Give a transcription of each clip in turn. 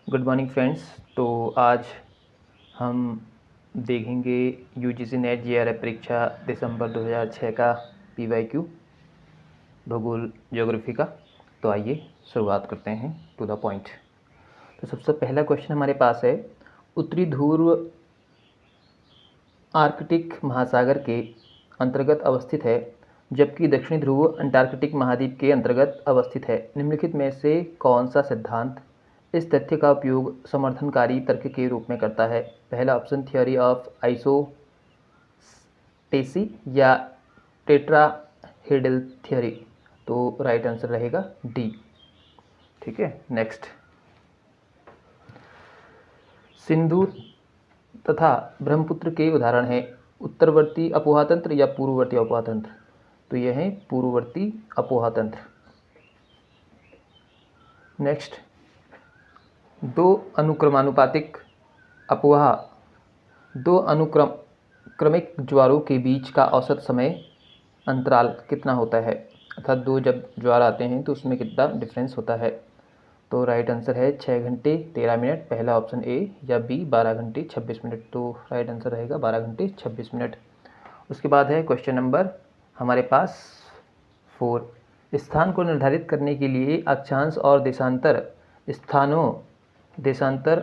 Good morning friends. तो आज हम देखेंगे यूजीसी नेट जेआरएफ परीक्षा दिसंबर 2006 का पीवाईक्यू भूगोल ज्योग्राफी का। तो आइए शुरुआत करते हैं टू द पॉइंट। तो सबसे पहला क्वेश्चन हमारे पास है, उत्तरी ध्रुव आर्कटिक महासागर के अंतर्गत अवस्थित है जबकि दक्षिणी ध्रुव अंटार्कटिक महाद्वीप के अंतर्गत अवस्थित है। निम्नलिखित में से कौन सा सिद्धांत इस तथ्य का उपयोग समर्थनकारी तर्क के रूप में करता है? पहला ऑप्शन थ्योरी ऑफ आइसोटेसी या टेट्राहेड्रल थ्योरी। तो राइट आंसर रहेगा डी। ठीक है, नेक्स्ट। सिंधु तथा ब्रह्मपुत्र के उदाहरण हैं उत्तरवर्ती अपोहा तंत्र या पूर्ववर्ती अपोहा तंत्र। तो यह है पूर्ववर्ती अपोहा तंत्र। नेक्स्ट, दो अनुक्रमानुपातिक क्रमिक ज्वारों के बीच का औसत समय अंतराल कितना होता है? अर्थात दो जब ज्वार आते हैं तो उसमें कितना डिफरेंस होता है? तो राइट आंसर है 6 घंटे 13 मिनट, पहला ऑप्शन ए, या बी 12 घंटे 26 मिनट। तो राइट आंसर रहेगा 12 घंटे 26 मिनट। उसके बाद है क्वेश्चन नंबर हमारे पास 4। स्थान को निर्धारित करने के लिए अक्षांश और देशांतर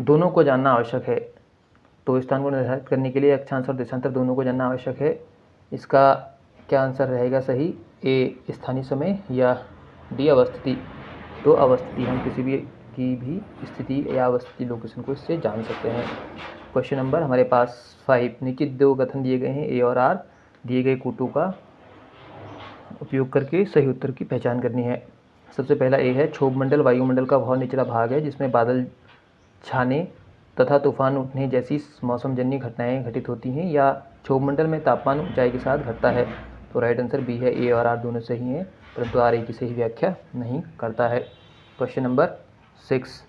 दोनों को जानना आवश्यक है। तो स्थान को निर्धारित करने के लिए अक्षांश और देशांतर दोनों को जानना आवश्यक है। इसका क्या आंसर रहेगा सही? ए स्थानीय समय या डी अवस्थिति। तो अवस्थिति, हम किसी भी स्थिति या अवस्थिति लोकेशन को इससे जान सकते हैं। क्वेश्चन नंबर हमारे पास 5। नीचे दो कथन दिए गए हैं ए और आर, दिए गए कोटों का उपयोग करके सही उत्तर की पहचान करनी है। सबसे पहला ए है, क्षोभ मंडल वायुमंडल का बहुत निचला भाग है जिसमें बादल छाने तथा तूफान उठने जैसी मौसमजन्य घटनाएं घटित होती हैं, या क्षोभ मंडल में तापमान ऊंचाई के साथ घटता है। तो राइट आंसर बी है, ए और आर दोनों सही हैं, परंतु आर ए की सही व्याख्या नहीं करता है। Question number 6।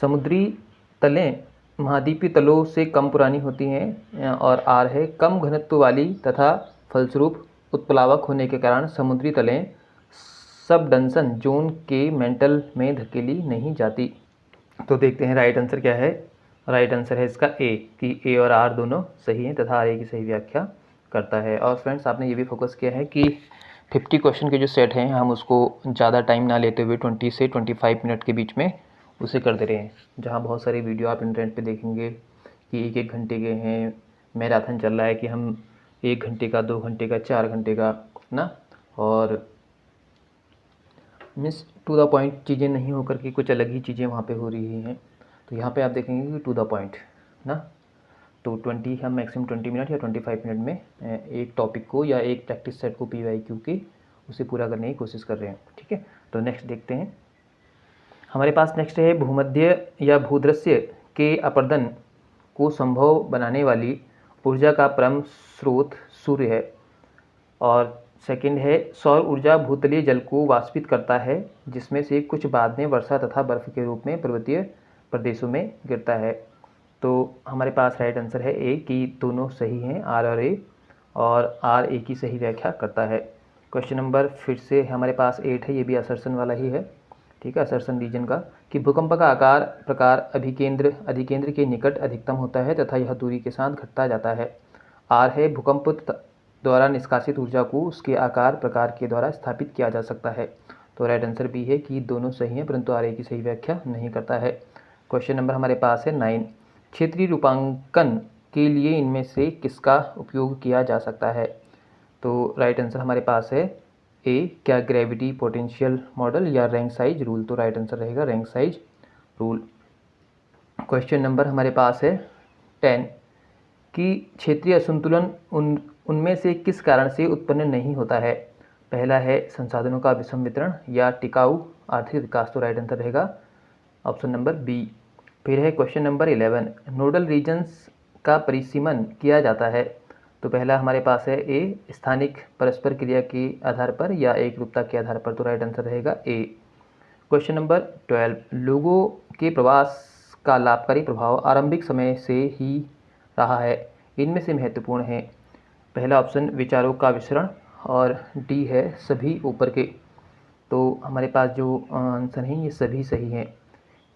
समुद्री तलें महाद्वीपीय तलों से कम पुरानी होती हैं, और आर है, कम घनत्व वाली तथा फलस्वरूप उत्प्लावक होने के कारण समुद्री तलें सबडंसन जोन के मेंटल में धकेली नहीं जाती। तो देखते हैं राइट आंसर क्या है। राइट आंसर है इसका ए, कि ए और आर दोनों सही हैं तथा आर ए की सही व्याख्या करता है। और फ्रेंड्स, आपने ये भी फोकस किया है कि 50 क्वेश्चन के जो सेट हैं हम उसको ज़्यादा टाइम ना लेते हुए 20 से 25 मिनट के बीच में उसे कर दे रहे हैं। जहाँ बहुत सारी वीडियो आप इंटरनेट पे देखेंगे कि 1-1 घंटे के हैं, मैराथन चल रहा है कि हम 1 घंटे का, 2 घंटे का, 4 घंटे का ना, और मिस टू द पॉइंट चीज़ें नहीं होकर के कुछ अलग ही चीज़ें वहाँ पे हो रही हैं। तो यहाँ पे आप देखेंगे कि टू द पॉइंट ना, तो 20 हम मैक्सिमम 20 मिनट या 25 मिनट में एक टॉपिक को या एक प्रैक्टिस सेट को पीवाईक्यू के उसे पूरा करने की कोशिश कर रहे हैं। ठीक है, तो नेक्स्ट देखते हैं। हमारे पास नेक्स्ट है, भूमध्य या भूदृश्य के अपर्दन को संभव बनाने वाली ऊर्जा का परम स्रोत सूर्य है। और सेकंड है, सौर ऊर्जा भूतलीय जल को वाष्पित करता है जिसमें से कुछ बाद में वर्षा तथा बर्फ के रूप में पर्वतीय प्रदेशों में गिरता है। तो हमारे पास राइट आंसर है ए, कि दोनों सही हैं, आर और ए, और आर ए की सही व्याख्या करता है। क्वेश्चन नंबर फिर से हमारे पास 8 है, ये भी असर्शन वाला ही है। ठीक है, असर्शन रीजन का, कि भूकंप का आकार प्रकार अधिकेंद्र के निकट अधिकतम होता है तथा यह दूरी के साथ घटता जाता है। आर है, भूकंप द्वारा निष्कासित ऊर्जा को उसके आकार प्रकार के द्वारा स्थापित किया जा सकता है। तो राइट आंसर बी है, कि दोनों सही हैं, परंतु आर ए की सही व्याख्या नहीं करता है। क्वेश्चन नंबर हमारे पास है 9। क्षेत्रीय रूपांकन के लिए इनमें से किसका उपयोग किया जा सकता है? तो राइट आंसर हमारे पास है ए, क्या ग्रेविटी पोटेंशियल मॉडल या रैंक साइज रूल। तो राइट आंसर रहेगा rank size rule. Question number हमारे पास है 10, कि क्षेत्रीय असंतुलन उनमें से किस कारण से उत्पन्न नहीं होता है? पहला है, संसाधनों का विषम वितरण या टिकाऊ आर्थिक विकास। तो राइट आंसर रहेगा ऑप्शन नंबर बी। फिर है क्वेश्चन नंबर 11, नोडल रीजन्स का परिसीमन किया जाता है। तो पहला हमारे पास है ए, स्थानिक परस्पर क्रिया के आधार पर या एकरूपता के आधार पर। तो राइट आंसर रहेगा ए। क्वेश्चन नंबर 12, लोगों के प्रवास का लाभकारी प्रभाव आरंभिक समय से ही रहा है। इनमें से महत्वपूर्ण है, पहला ऑप्शन विचारों का विसरण, और डी है सभी ऊपर के। तो हमारे पास जो आंसर हैं ये सभी सही हैं।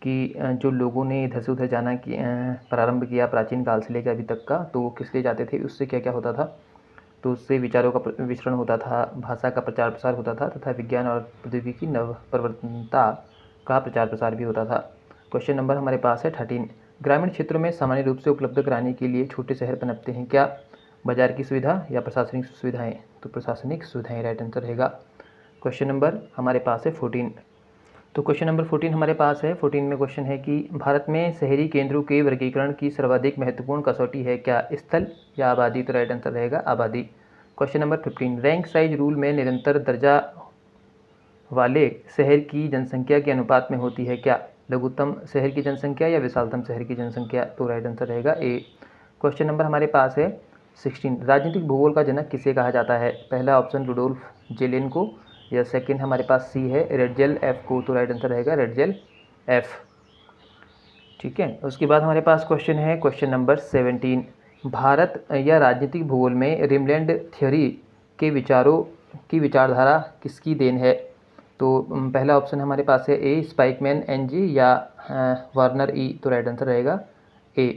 कि जो लोगों ने इधर से उधर जाना कि प्रारंभ किया प्राचीन काल से लेकर अभी तक का, तो वो किस लिए जाते थे, उससे क्या क्या होता था। तो उससे विचारों का विचरण होता था, भाषा का प्रचार प्रसार होता था तथा विज्ञान और प्रौद्योगिकी की नव प्रवर्तनता का प्रचार प्रसार भी होता था। क्वेश्चन नंबर हमारे पास है 13। ग्रामीण क्षेत्रों में सामान्य रूप से उपलब्ध कराने के लिए छोटे शहर पनपते हैं, क्या बाजार की सुविधा या प्रशासनिक सुविधाएं। तो प्रशासनिक सुविधाएं राइट आंसर रहेगा। क्वेश्चन नंबर हमारे पास है 14। तो क्वेश्चन नंबर 14 हमारे पास है। 14 में क्वेश्चन है कि भारत में शहरी केंद्रों के वर्गीकरण की सर्वाधिक महत्वपूर्ण कसौटी है, क्या स्थल या आबादी। तो राइट आंसर रहेगा आबादी। Question number 15। Rank size rule में निरंतर दर्जा वाले शहर की जनसंख्या के अनुपात में होती है, क्या लघुत्तम शहर की जनसंख्या या विशालतम शहर की जनसंख्या। तो राइट आंसर रहेगा ए। क्वेश्चन नंबर हमारे पास है 16। राजनीतिक भूगोल का जनक किसे कहा जाता है। पहला ऑप्शन रुडोल्फ जेलेन को, या सेकंड हमारे पास सी है रेडजेल एफ को। तो राइट आंसर रहेगा रेडजेल एफ। ठीक है, उसके बाद हमारे पास क्वेश्चन है क्वेश्चन नंबर 17। भारत या राजनीतिक भूगोल में रिमलैंड थ्योरी के विचारों की विचारधारा किसकी देन है। तो पहला ऑप्शन हमारे पास है ए स्पाइकमैन एन जी या वार्नर ई। तो राइट आंसर रहेगा ए।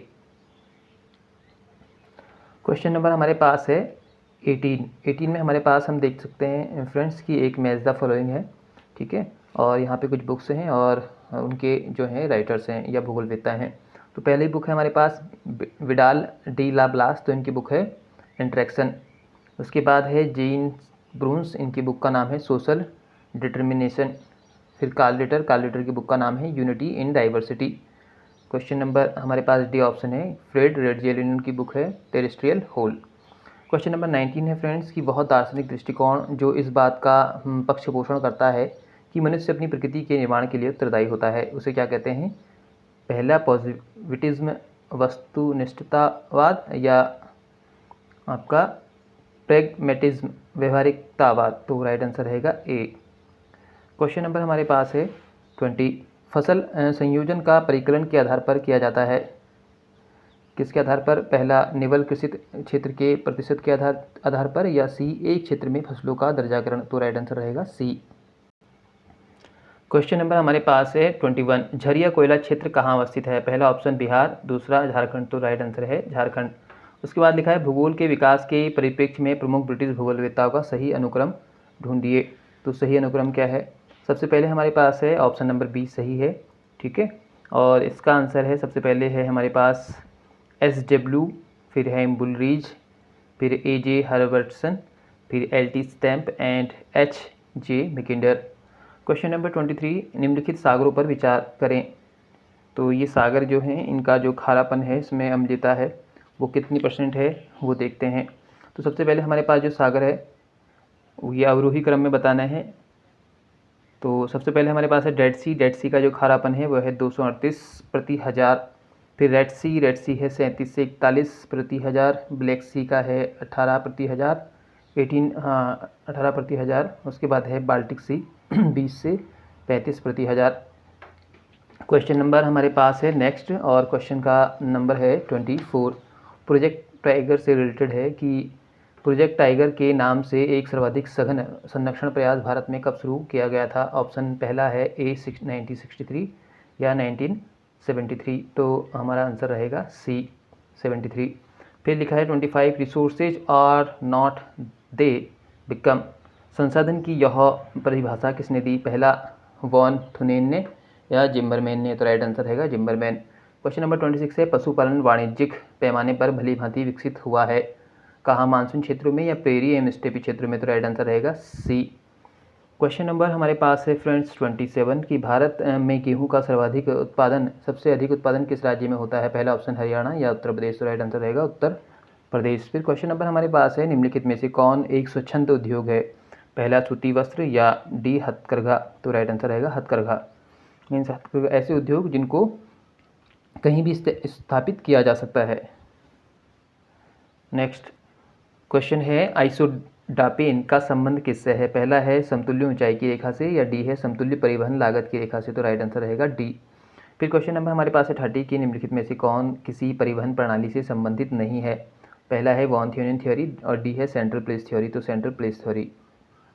क्वेश्चन नंबर हमारे पास है 18 में हमारे पास हम देख सकते हैं फ्रेंड्स की एक मैच द फॉलोइंग है। ठीक है, और यहाँ पे कुछ बुक्स हैं और उनके जो हैं राइटर्स हैं या भूगोलवेत्ता हैं। तो पहली बुक है हमारे पास विडाल डी ला ब्लास, तो इनकी बुक है इंट्रैक्शन। उसके बाद है जीन ब्रूंस, इनकी बुक का नाम है सोशल डिटर्मिनेशन। फिर कार्ल लिटर की बुक का नाम है unity in diversity. Question number हमारे पास डी ऑप्शन है फ्रेड रेडजेलिन की बुक है टेरेस्ट्रियल होल। क्वेश्चन नंबर 19 है फ्रेंड्स कि वह दार्शनिक दृष्टिकोण जो इस बात का पक्ष पोषण करता है कि मनुष्य अपनी प्रकृति के निर्माण के लिए उत्तरदायी होता है, उसे क्या कहते हैं। पहला पॉजिटिविज्म वस्तुनिष्ठतावाद या आपका प्रैग्मेटिज्म व्यवहारिकतावाद। तो राइट आंसर रहेगा ए। क्वेश्चन नंबर हमारे पास है 20। फसल संयोजन का परिकलन के आधार पर किया जाता है, किसके आधार पर। पहला निवल कृषित क्षेत्र के प्रतिशत के आधार पर, या सी एक क्षेत्र में फसलों का दर्जाकरण। तो राइट आंसर रहेगा सी। क्वेश्चन नंबर हमारे पास है 21। झरिया कोयला क्षेत्र कहाँ अवस्थित है। पहला ऑप्शन बिहार, दूसरा झारखंड। तो राइट आंसर है झारखंड। उसके बाद लिखा है भूगोल के विकास के परिप्रेक्ष्य में प्रमुख ब्रिटिश भूगोलवेत्ताओं का सही अनुक्रम ढूंढिए। तो सही अनुक्रम क्या है। सबसे पहले हमारे पास है ऑप्शन नंबर बी सही है। ठीक है, और इसका आंसर है सबसे पहले है हमारे पास SW, फिर है बुलरीज, फिर AJ हर्बर्टसन, फिर LT stamp and HJ Mackinder. Question number 23। निम्नलिखित सागरों पर विचार करें। तो ये सागर जो हैं इनका जो खारापन है इसमें अम्लता है वो कितनी % है वो देखते हैं। तो सबसे पहले हमारे पास जो सागर है ये अवरोही क्रम में बताना है। तो सबसे पहले हमारे पास है डेड सी का जो खारापन है वो है 238/1000। फिर रेड सी है 37 से 41 प्रति हज़ार। ब्लैक सी का है 18 प्रति हज़ार, 18 प्रति हज़ार। उसके बाद है बाल्टिक सी 20 से 35 प्रति हज़ार। क्वेश्चन नंबर हमारे पास है नेक्स्ट, और क्वेश्चन का नंबर है 24। प्रोजेक्ट टाइगर से रिलेटेड है कि प्रोजेक्ट टाइगर के नाम से एक सर्वाधिक सघन संरक्षण प्रयास भारत में कब शुरू किया गया था। ऑप्शन पहला है ए 1963 या 1973। तो हमारा आंसर रहेगा सी 73। फिर लिखा है 25। Resources are not they become. संसाधन की यह परिभाषा किसने दी। पहला वॉन थुनेन ने या जिम्बरमैन ने। तो राइट आंसर रहेगा जिम्बरमैन। क्वेश्चन नंबर 26 है पशुपालन वाणिज्यिक पैमाने पर भली भांति विकसित हुआ है, कहाँ मानसून क्षेत्रों में या प्रेरी एवं स्टेपी क्षेत्रों में। तो राइट आंसर रहेगा सी। क्वेश्चन नंबर हमारे पास है फ्रेंड्स 27 कि भारत में गेहूं का सबसे अधिक उत्पादन किस राज्य में होता है। पहला ऑप्शन हरियाणा या उत्तर प्रदेश। तो राइट आंसर रहेगा उत्तर प्रदेश। फिर क्वेश्चन नंबर हमारे पास है निम्नलिखित में से कौन एक स्वच्छंद उद्योग है। पहला सूती वस्त्र या डी हथकरघा। तो राइट आंसर रहेगा हथकरघा। मीन्स हथकरघा ऐसे उद्योग जिनको कहीं भी स्थापित किया जा सकता है। नेक्स्ट क्वेश्चन है आइसोडापेन का संबंध किससे है। पहला है समतुल्य ऊंचाई की रेखा से, या डी है समतुल्य परिवहन लागत की रेखा से। तो राइट आंसर रहेगा डी। फिर क्वेश्चन नंबर हमारे पास है 30 की निम्नलिखित में से कौन किसी परिवहन प्रणाली से संबंधित नहीं है। पहला है वॉन थ्योरियन थ्योरी और डी है सेंट्रल प्लेस थ्योरी। तो central place theory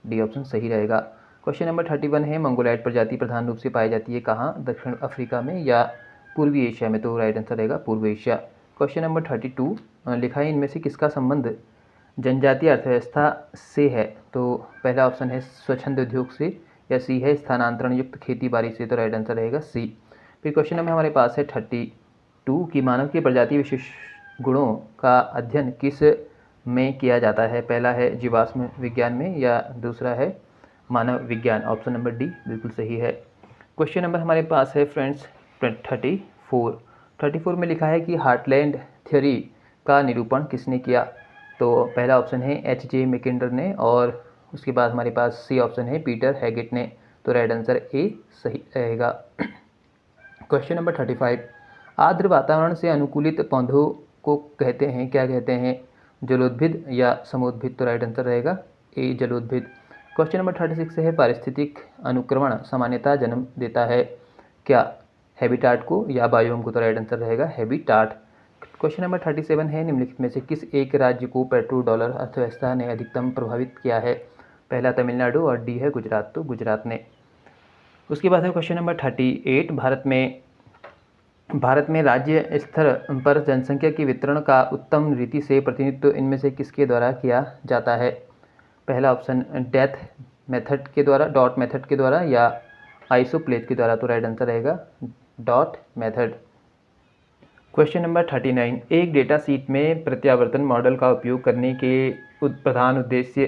D option सही रहेगा। क्वेश्चन नंबर 31 है, मंगोलाइट प्रजाति प्रधान रूप से पाई जाती है कहाँ? दक्षिण अफ्रीका में या पूर्वी एशिया में? तो राइट आंसर रहेगा पूर्व एशिया। क्वेश्चन नंबर 32 लिखा है, इनमें से किसका संबंध जनजातीय अर्थव्यवस्था से है? तो पहला ऑप्शन है स्वच्छंद उद्योग से, या सी है स्थानांतरण युक्त खेती बाड़ी से? तो राइट आंसर रहेगा सी। फिर क्वेश्चन नंबर हमारे पास है 32 कि मानव के प्रजाति विशेष गुणों का अध्ययन किस में किया जाता है? पहला है जीवाश्म विज्ञान में, या दूसरा है मानव विज्ञान? ऑप्शन नंबर डी बिल्कुल सही है। क्वेश्चन नंबर हमारे पास है फ्रेंड्स 34 में लिखा है कि हार्टलैंड थ्योरी का निरूपण किसने किया? तो पहला ऑप्शन है H.J. मैकिंडर ने, और उसके बाद हमारे पास सी ऑप्शन है पीटर हैगेट ने। तो राइट आंसर ए सही रहेगा। क्वेश्चन नंबर 35 आर्द्र वातावरण से अनुकूलित पौधों को कहते हैं, क्या कहते हैं? जलोद्भिद या समोद्भिद? तो राइट आंसर रहेगा ए जलोद्भिद। क्वेश्चन नंबर 36 है, पारिस्थितिक अनुक्रमण सामान्यतः जन्म देता है क्या? हैबिटाट को या बायोम को? तो राइट आंसर रहेगा हैबिटाट। क्वेश्चन नंबर 37 है, निम्नलिखित में से किस एक राज्य को पेट्रो डॉलर अर्थव्यवस्था ने अधिकतम प्रभावित किया है? पहला तमिलनाडु और डी है गुजरात। तो गुजरात ने। उसके बाद है क्वेश्चन नंबर 38 भारत में राज्य स्तर पर जनसंख्या के वितरण का उत्तम रीति से प्रतिनिधित्व इनमें से किसके द्वारा किया जाता है? पहला ऑप्शन डेथ मेथड के द्वारा, डॉट मेथड के द्वारा, या आइसोप्लेट के द्वारा? तो राइट आंसर रहेगा डॉट मेथड। क्वेश्चन नंबर 39 एक डेटा शीट में प्रत्यावर्तन मॉडल का उपयोग करने के प्रधान उद्देश्य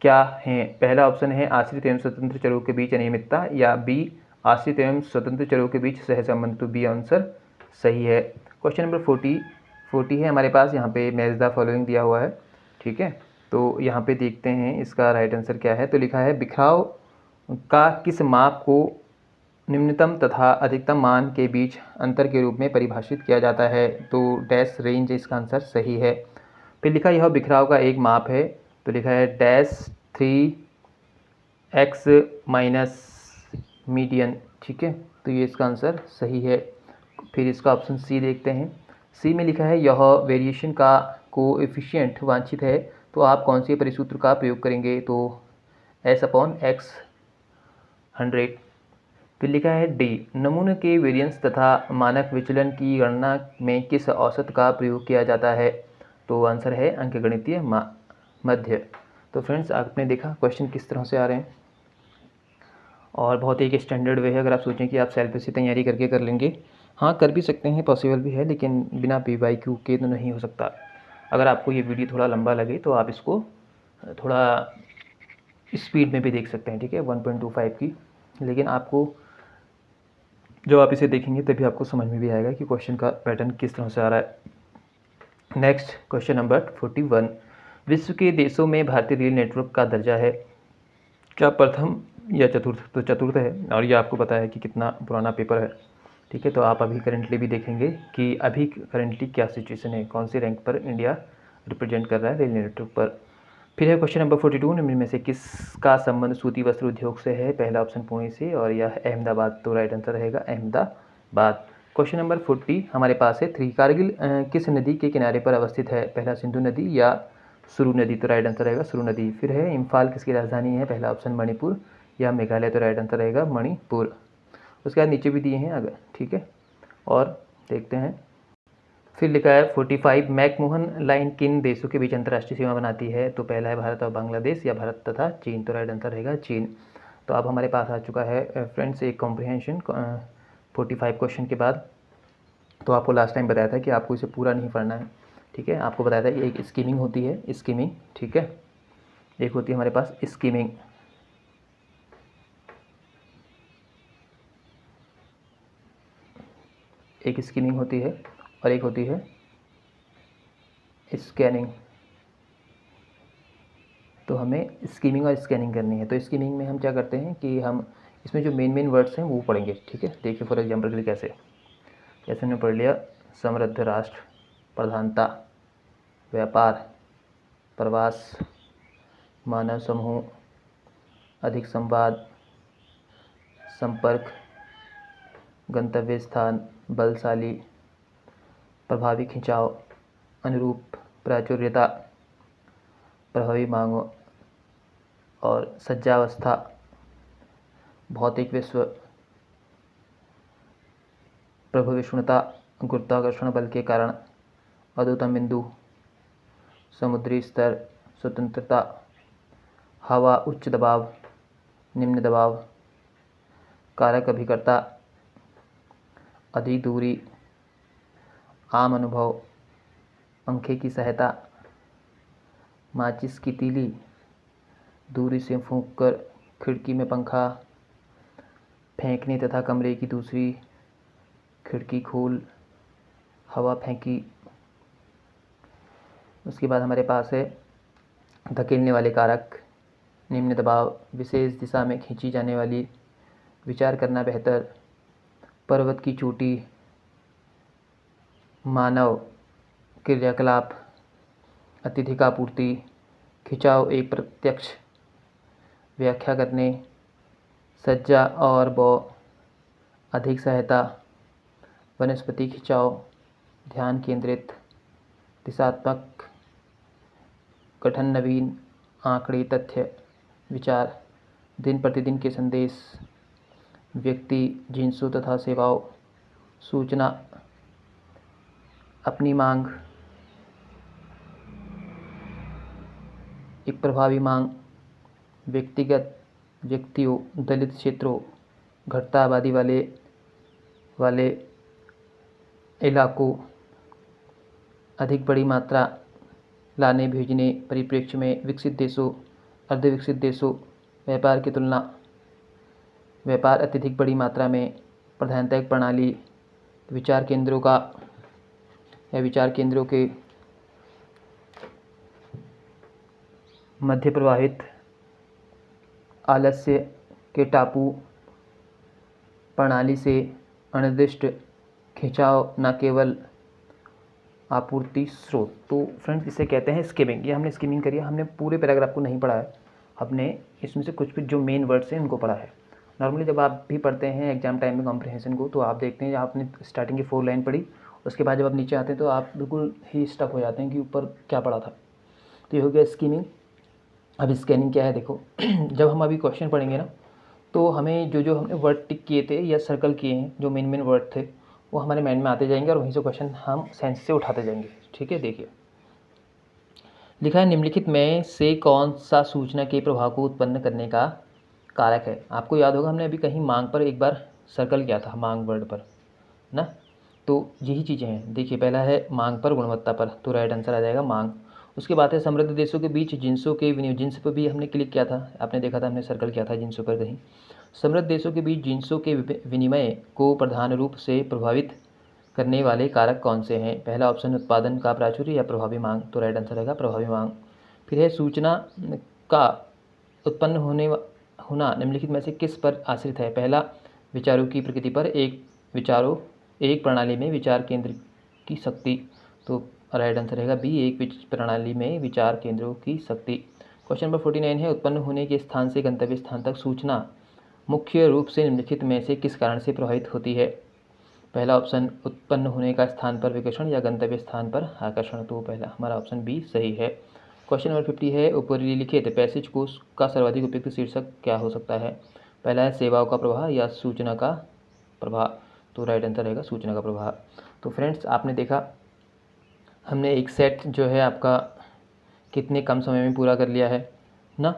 क्या हैं? पहला ऑप्शन है आश्रित एवं स्वतंत्र चरों के बीच अनियमितता, या बी आश्रित एवं स्वतंत्र चरों के बीच सहसंबंध? तो बी आंसर सही है। क्वेश्चन नंबर 40 है हमारे पास, यहाँ पे मैच द फॉलोइंग दिया हुआ है, ठीक है। तो यहाँ पे देखते हैं इसका राइट आंसर क्या है। तो लिखा है बिखराव का किस माप को निम्नतम तथा अधिकतम मान के बीच अंतर के रूप में परिभाषित किया जाता है? तो डैश रेंज इसका आंसर सही है। फिर लिखा यह बिखराव का एक माप है, तो लिखा है डैश 3x माइनस मीडियन, ठीक है। तो ये इसका आंसर सही है। फिर इसका ऑप्शन सी देखते हैं। सी में लिखा है यह वेरिएशन का कोएफिशिएंट वांछित है, तो आप कौन से परिसूत्र का प्रयोग करेंगे? तो S/x 100। फिर लिखा है डी नमूने के वेरिएंस तथा मानक विचलन की गणना में किस औसत का प्रयोग किया जाता है? तो आंसर है अंकगणितीय मध्य। तो फ्रेंड्स आपने देखा क्वेश्चन किस तरह से आ रहे हैं, और बहुत एक स्टैंडर्ड वे है। अगर आप सोचें कि आप सेल्फ से तैयारी करके कर लेंगे, हाँ कर भी सकते हैं, पॉसिबल भी है, लेकिन बिना PYQ के तो नहीं हो सकता। अगर आपको ये वीडियो थोड़ा लंबा लगे तो आप इसको थोड़ा स्पीड में भी देख सकते हैं, ठीक है, 1.25 की। लेकिन आपको जब आप इसे देखेंगे तभी आपको समझ में भी आएगा कि क्वेश्चन का पैटर्न किस तरह से आ रहा है। नेक्स्ट क्वेश्चन नंबर 41 विश्व के देशों में भारतीय रेल नेटवर्क का दर्जा है क्या प्रथम या चतुर्थ? तो चतुर्थ है, और ये आपको पता है कि कितना पुराना पेपर है, ठीक है। तो आप अभी करेंटली भी देखेंगे कि अभी करेंटली क्या सिचुएशन है, कौन सी रैंक पर इंडिया रिप्रेजेंट कर रहा है रेल नेटवर्क पर। फिर है क्वेश्चन नंबर 42 निम्न में से किसका संबंध सूती वस्त्र उद्योग से है? पहला ऑप्शन पुणे से, और यह अहमदाबाद। तो राइट आंसर रहेगा अहमदाबाद। क्वेश्चन नंबर 40 हमारे पास है 3 कारगिल किस नदी के किनारे पर अवस्थित है? पहला सिंधु नदी या सुरु नदी? तो राइट आंसर रहेगा सुरु नदी। फिर है इम्फाल किसकी राजधानी है? पहला ऑप्शन मणिपुर या मेघालय? तो राइट आंसर रहेगा मणिपुर। उसके बाद नीचे भी दिए हैं अगर, ठीक है, और देखते हैं। फिर लिखा है 45 मैकमोहन लाइन किन देशों के बीच अंतर्राष्ट्रीय सीमा बनाती है? तो पहला है भारत और बांग्लादेश, या भारत तथा चीन? तो राइट आंसर रहेगा चीन। तो अब हमारे पास आ चुका है फ्रेंड्स एक कॉम्प्रिहेंशन 45 क्वेश्चन के बाद। तो आपको लास्ट टाइम बताया था कि आपको इसे पूरा नहीं पढ़ना है, ठीक है। आपको बताया था कि एक स्कीमिंग होती है, स्कीमिंग, ठीक है, एक होती है हमारे पास स्कीमिंग, एक स्कीमिंग होती है और एक होती है स्कैनिंग। तो हमें स्कीमिंग और स्कैनिंग करनी है। तो स्कीमिंग में हम क्या करते हैं कि हम इसमें जो मेन वर्ड्स हैं वो पढ़ेंगे, ठीक है। देखिए फॉर एग्जांपल के लिए कैसे, जैसे हमने पढ़ लिया समृद्ध राष्ट्र, प्रधानता, व्यापार, प्रवास, मानव समूह, अधिक संवाद, संपर्क, गंतव्य स्थान, बलशाली, प्रभावी खिंचाव, अनुरूप, प्राचुर्यता, प्रभावी मांगों और सज्जावस्था, भौतिक विश्व, प्रभु विष्णुता, गुरुत्वाकर्षण बल के कारण, अधोतम बिंदु, समुद्री स्तर, स्वतंत्रता, हवा, उच्च दबाव, निम्न दबाव, कारक अभिकर्ता, अधिक दूरी, आम अनुभव, पंखे की सहायता, माचिस की तीली, दूरी से फूंककर खिड़की में पंखा फेंकने तथा कमरे की दूसरी खिड़की खोल हवा फेंकी। उसके बाद हमारे पास है धकेलने वाले कारक, निम्न दबाव, विशेष दिशा में खींची जाने वाली, विचार करना बेहतर, पर्वत की चोटी, मानव क्रियाकलाप, अत्यधिक आपूर्ति, खिंचाव एक प्रत्यक्ष, व्याख्या करने, सज्जा और बौ, अधिक सहायता, वनस्पति खिंचाव, ध्यान केंद्रित, दिशात्मक, गठन नवीन, आंकड़े तथ्य, विचार, दिन प्रतिदिन के संदेश, व्यक्ति, जिन्सों तथा सेवाओं, सूचना, अपनी मांग, एक प्रभावी मांग, व्यक्तिगत, व्यक्तियों, दलित क्षेत्रों, घटता आबादी वाले इलाकों, अधिक बड़ी मात्रा लाने भेजने परिप्रेक्ष्य में, विकसित देशों, अर्धविकसित देशों, व्यापार की तुलना, व्यापार अत्यधिक बड़ी मात्रा में, प्रधानता एक प्रणाली, विचार केंद्रों का या विचार केंद्रों के मध्य प्रवाहित, आलस्य के टापू, प्रणाली से अनिर्दिष्ट, खिंचाव न केवल आपूर्ति स्रोत। तो फ्रेंड्स इसे कहते हैं स्किमिंग। ये हमने स्किमिंग करी है, हमने पूरे पैराग्राफ को नहीं पढ़ा है, हमने इसमें से कुछ जो मेन वर्ड्स हैं उनको पढ़ा है। नॉर्मली जब आप भी पढ़ते हैं एग्जाम टाइम में कॉम्प्रिहेंशन को, तो आप देखते हैं जब आपने स्टार्टिंग की 4 लाइन पढ़ी, उसके बाद जब आप नीचे आते हैं तो आप बिल्कुल ही स्टक हो जाते हैं कि ऊपर क्या पढ़ा था। तो ये हो गया स्किमिंग। अब स्कैनिंग क्या है देखो जब हम अभी क्वेश्चन पढ़ेंगे ना, तो हमें जो हमने वर्ड टिक किए थे या सर्कल किए हैं, जो मेन वर्ड थे, वो हमारे माइंड में आते जाएंगे और वहीं से क्वेश्चन हम सेंस से उठाते जाएंगे। ठीक है, देखिए लिखा है निम्नलिखित में से कौन सा सूचना के प्रभाव को उत्पन्न करने का कारक है। आपको याद होगा हमने अभी कहीं मांग पर एक बार सर्कल किया था, मांग वर्ड पर ना, तो यही चीज़ें हैं। देखिए पहला है मांग पर गुणवत्ता पर, तो राइट आंसर आ जाएगा मांग। उसके बाद है समृद्ध देशों के बीच जिन्सों के विनिमय, जिन्स पर भी हमने क्लिक किया था, आपने देखा था हमने सर्कल किया था जिन्सों पर कहीं। समृद्ध देशों के बीच जिन्सों के विनिमय को प्रधान रूप से प्रभावित करने वाले कारक कौन से हैं। पहला ऑप्शन उत्पादन का प्राचुर्य या प्रभावी मांग, तो राइट आंसर रहेगा प्रभावी मांग। फिर है सूचना का उत्पन्न होना निम्नलिखित में से किस पर आश्रित है। पहला विचारों की प्रकृति पर, एक प्रणाली में विचार केंद्र की शक्ति, तो राइट आंसर रहेगा बी, एक प्रणाली में विचार केंद्रों की शक्ति। क्वेश्चन नंबर 49 है उत्पन्न होने के स्थान से गंतव्य स्थान तक सूचना मुख्य रूप से निम्नलिखित में से किस कारण से प्रभावित होती है। पहला ऑप्शन उत्पन्न होने का स्थान पर विकर्षण या गंतव्य स्थान पर आकर्षण, तो पहला हमारा ऑप्शन बी सही है। क्वेश्चन नंबर 50 है उपरिलिखित पैसेज को का सर्वाधिक उपयुक्त शीर्षक क्या हो सकता है। पहला है सेवाओं का प्रवाह या सूचना का प्रवाह, तो राइट आंसर रहेगा सूचना का प्रवाह। तो फ्रेंड्स आपने देखा हमने एक सेट जो है आपका कितने कम समय में पूरा कर लिया है ना,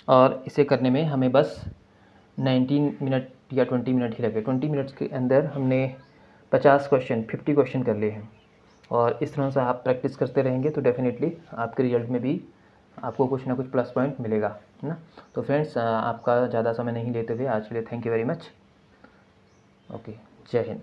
और इसे करने में हमें बस 19 मिनट या 20 मिनट ही लगे। 20 मिनट्स के अंदर हमने 50 क्वेश्चन कर लिए हैं, और इस तरह से आप प्रैक्टिस करते रहेंगे तो डेफिनेटली आपके रिजल्ट में भी आपको कुछ ना कुछ प्लस पॉइंट मिलेगा ना। तो फ्रेंड्स आपका ज़्यादा समय नहीं लेते हुए आज के लिए thank you very much. Okay, जय हिंद।